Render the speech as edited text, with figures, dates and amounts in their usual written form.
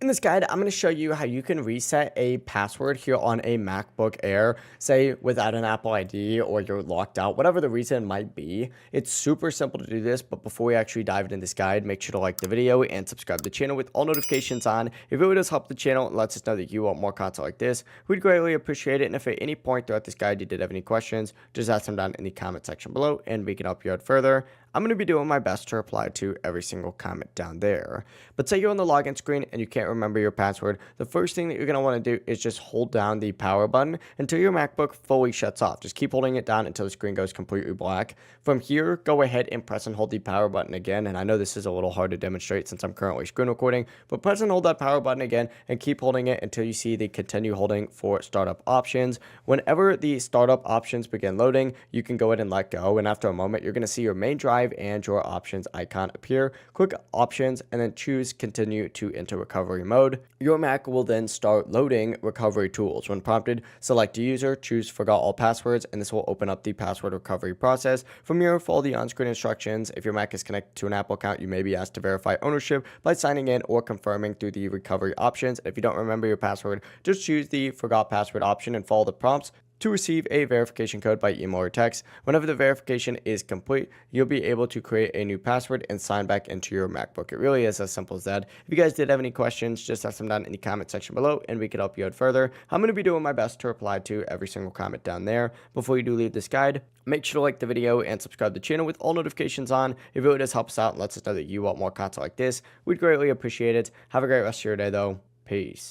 In this guide, I'm going to show you how you can reset a password here on a MacBook Air, say without an Apple ID or you're locked out, whatever the reason might be. It's super simple to do this, but before we actually dive into this guide, make sure to like the video and subscribe to the channel with all notifications on. It really does help the channel and lets us know that you want more content like this. We'd greatly appreciate it, and if at any point throughout this guide you did have any questions, just ask them down in the comment section below and we can help you out further. I'm going to be doing my best to reply to every single comment down there. But say you're on the login screen and you can't remember your password, the first thing that you're going to want to do is just hold down the power button until your MacBook fully shuts off. Just keep holding it down until the screen goes completely black. From here, go ahead and press and hold the power button again. And I know this is a little hard to demonstrate since I'm currently screen recording, but press and hold that power button again and keep holding it until you see the continue holding for startup options. Whenever the startup options begin loading, you can go ahead and let go. And after a moment, you're going to see your main drive and your options icon appear. Click options and then choose continue to enter recovery mode. Your Mac will then start loading recovery tools. When prompted, select user, choose forgot all passwords, and this will open up the password recovery process. From here, follow the on-screen instructions. If your Mac is connected to an Apple account, you may be asked to verify ownership by signing in or confirming through the recovery options. If you don't remember your password, just choose the forgot password option and follow the prompts to receive a verification code by email or text. Whenever the verification is complete, you'll be able to create a new password and sign back into your MacBook. It really is as simple as that. If you guys did have any questions, just ask them down in the comment section below and we can help you out further. I'm going to be doing my best to reply to every single comment down there. Before you do leave this guide, make sure to like the video and subscribe to the channel with all notifications on. It really does help us out and lets us know that you want more content like this. We'd greatly appreciate it. Have a great rest of your day though. Peace.